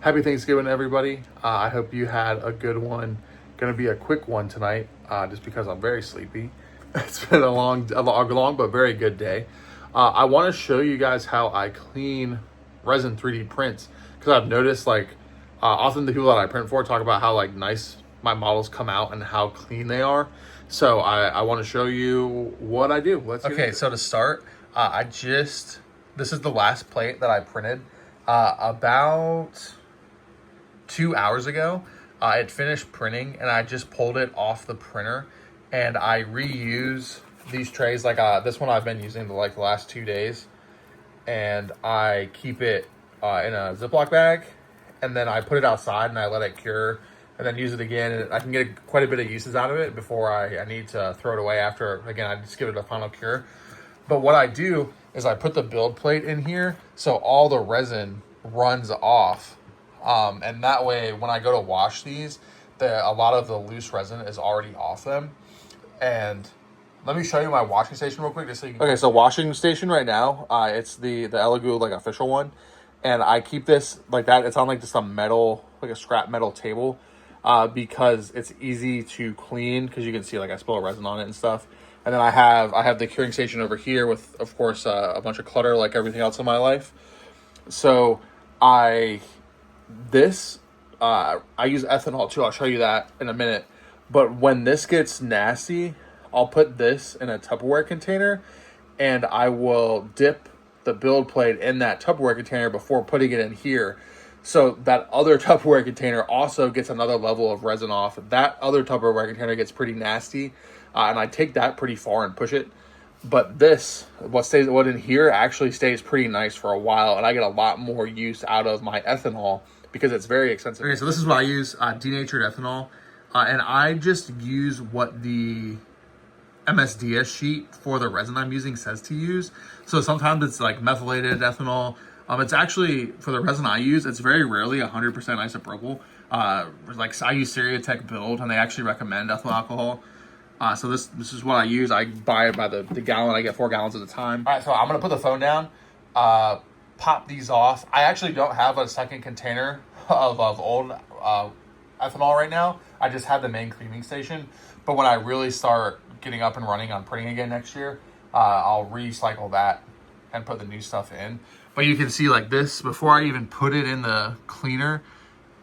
Happy Thanksgiving, everybody. I hope you had a good one. Going to be a quick one tonight, just because I'm very sleepy. It's been a long but very good day. I want to show you guys how I clean resin 3D prints, because I've noticed often the people that I print for talk about how nice my models come out and how clean they are. So I want to show you what I do. Okay, so to start, this is the last plate that I printed about 2 hours ago. It finished printing and I just pulled it off the printer, and I reuse these trays. This one I've been using the last 2 days, and I keep it in a Ziploc bag, and then I put it outside and I let it cure, and then use it again. And I can get quite a bit of uses out of it before I need to throw it away after. Again, I just give it a final cure. But what I do is I put the build plate in here so all the resin runs off. And that way, when I go to wash these, a lot of the loose resin is already off them. And let me show you my washing station real quick, just so you can... Okay, so washing station right now, it's the Elegoo official one, and I keep this like that. It's on just a metal, a scrap metal table, because it's easy to clean, because you can see I spill resin on it and stuff. And then I have the curing station over here with, of course, a bunch of clutter like everything else in my life. So I use ethanol too. I'll show you that in a minute. But when this gets nasty, I'll put this in a Tupperware container, and I will dip the build plate in that Tupperware container before putting it in here. So that other Tupperware container also gets another level of resin off. That other Tupperware container gets pretty nasty, and I take that pretty far and push it. But what in here actually stays pretty nice for a while, and I get a lot more use out of my ethanol because it's very expensive. Okay, so this is what I use, denatured ethanol, and I just use what the MSDS sheet for the resin I'm using says to use. So sometimes it's methylated ethanol. It's actually, for the resin I use, it's very rarely 100% isopropyl. I use Stereotech Build, and they actually recommend ethyl alcohol. So this is what I use. I buy it by the gallon. I get 4 gallons at a time. All right, so I'm gonna put the phone down, pop these off. I actually don't have a second container of old ethanol right now. I just have the main cleaning station. But when I really start getting up and running on printing again next year, I'll recycle that and put the new stuff in. But you can see this, before I even put it in the cleaner,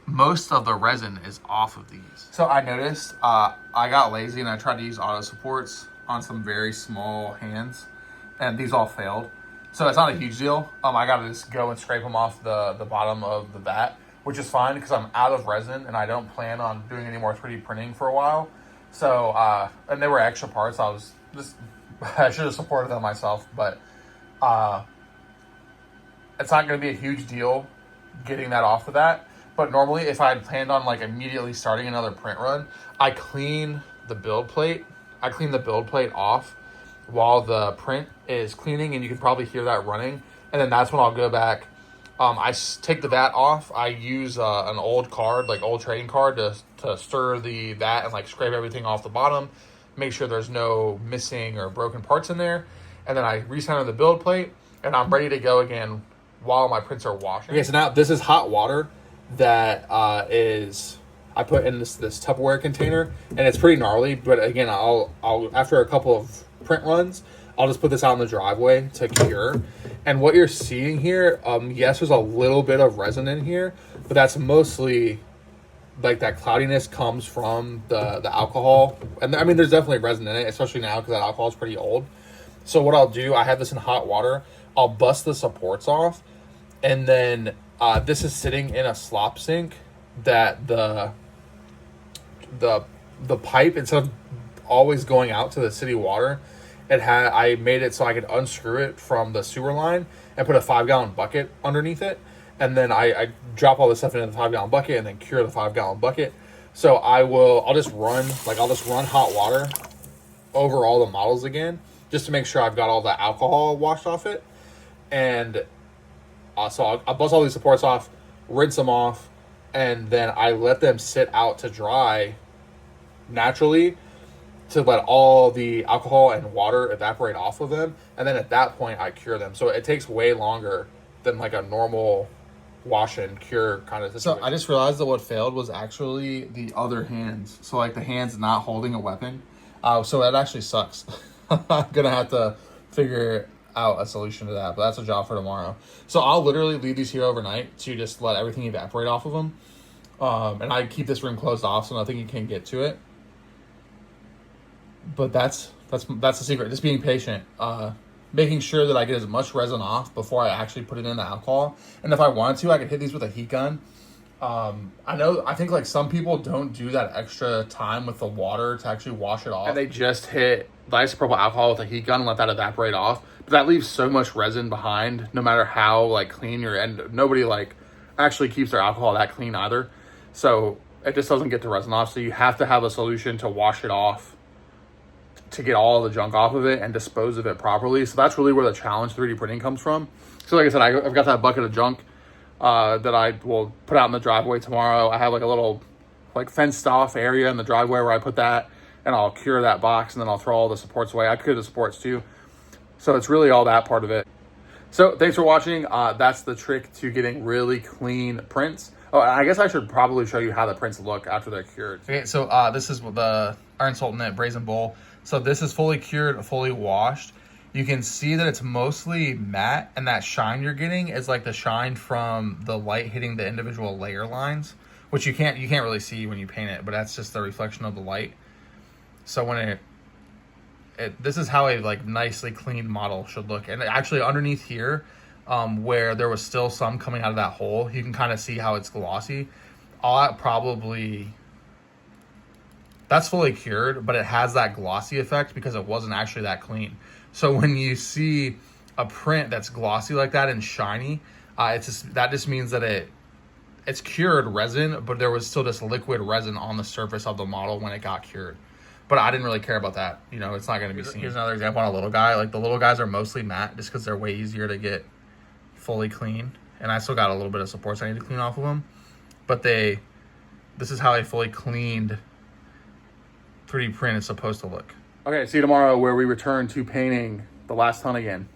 most of the resin is off of these. So I noticed I got lazy and I tried to use auto supports on some very small hands, and these all failed. So it's not a huge deal. I gotta just go and scrape them off the bottom of the vat, which is fine because I'm out of resin and I don't plan on doing any more 3D printing for a while. So and they were extra parts. I should have supported them myself, but it's not going to be a huge deal getting that off of that. But normally, if I had planned on immediately starting another print run, I clean the build plate. I clean the build plate off while the print is cleaning, and you can probably hear that running. And then that's when I'll go back. I take the vat off. I use an old card, old trading card, to stir the vat and scrape everything off the bottom, make sure there's no missing or broken parts in there. And then I recenter the build plate, and I'm ready to go again while my prints are washing. Okay, so now this is hot water that I put in this Tupperware container, and it's pretty gnarly. But again, I'll after a couple of print runs, I'll just put this out in the driveway to cure. And what you're seeing here, yes, there's a little bit of resin in here, but that's mostly that cloudiness comes from the alcohol. And I mean, there's definitely resin in it, especially now because that alcohol is pretty old. So what I'll do, I have this in hot water. I'll bust the supports off, and then this is sitting in a slop sink that the pipe, instead of always going out to the city water, I made it so I could unscrew it from the sewer line and put a 5-gallon bucket underneath it, and then I drop all this stuff into the 5-gallon bucket and then cure the 5-gallon bucket. So I'll just run hot water over all the models again, just to make sure I've got all the alcohol washed off it. And so I'll bust all these supports off, rinse them off, and then I let them sit out to dry naturally to let all the alcohol and water evaporate off of them. And then at that point, I cure them. So it takes way longer than a normal wash and cure kind of situation. So I just realized that what failed was actually the other hands. So like the hands not holding a weapon. So that actually sucks. I'm gonna have to figure out a solution to that, but that's a job for tomorrow. So I'll literally leave these here overnight to just let everything evaporate off of them. And I keep this room closed off so nothing can get to it. But that's the secret. Just being patient. Making sure that I get as much resin off before I actually put it in the alcohol. And if I wanted to, I could hit these with a heat gun. I think like some people don't do that extra time with the water to actually wash it off. And they just hit the isopropyl alcohol with a heat gun and let that evaporate off. But that leaves so much resin behind, no matter how like clean you're, and nobody like actually keeps their alcohol that clean either. So it just doesn't get the resin off. So you have to have a solution to wash it off, to get all the junk off of it and dispose of it properly. So that's really where the challenge 3D printing comes from. So like I said, I've got that bucket of junk that I will put out in the driveway tomorrow. I have like a little like fenced off area in the driveway where I put that, and I'll cure that box, and then I'll throw all the supports away. I cure the supports too. So it's really all that part of it. So thanks for watching. That's the trick to getting really clean prints. Oh, I guess I should probably show you how the prints look after they're cured. Okay, so this is the Iron Salt Knit Brazen Bowl. So this is fully cured, fully washed. You can see that it's mostly matte, and that shine you're getting is like the shine from the light hitting the individual layer lines, which you can't really see when you paint it, but that's just the reflection of the light. So when this is how a like nicely cleaned model should look. And actually underneath here, where there was still some coming out of that hole, you can kind of see how it's glossy. That's fully cured, but it has that glossy effect because it wasn't actually that clean. So when you see a print that's glossy like that and shiny, that just means that it's cured resin, but there was still just liquid resin on the surface of the model when it got cured. But I didn't really care about that. You know, it's not going to be seen. Here's another example on a little guy. Like the little guys are mostly matte just because they're way easier to get fully clean. And I still got a little bit of supports I need to clean off of them. But this is how a fully cleaned 3D print is supposed to look. Okay, see you tomorrow where we return to painting the last ton again.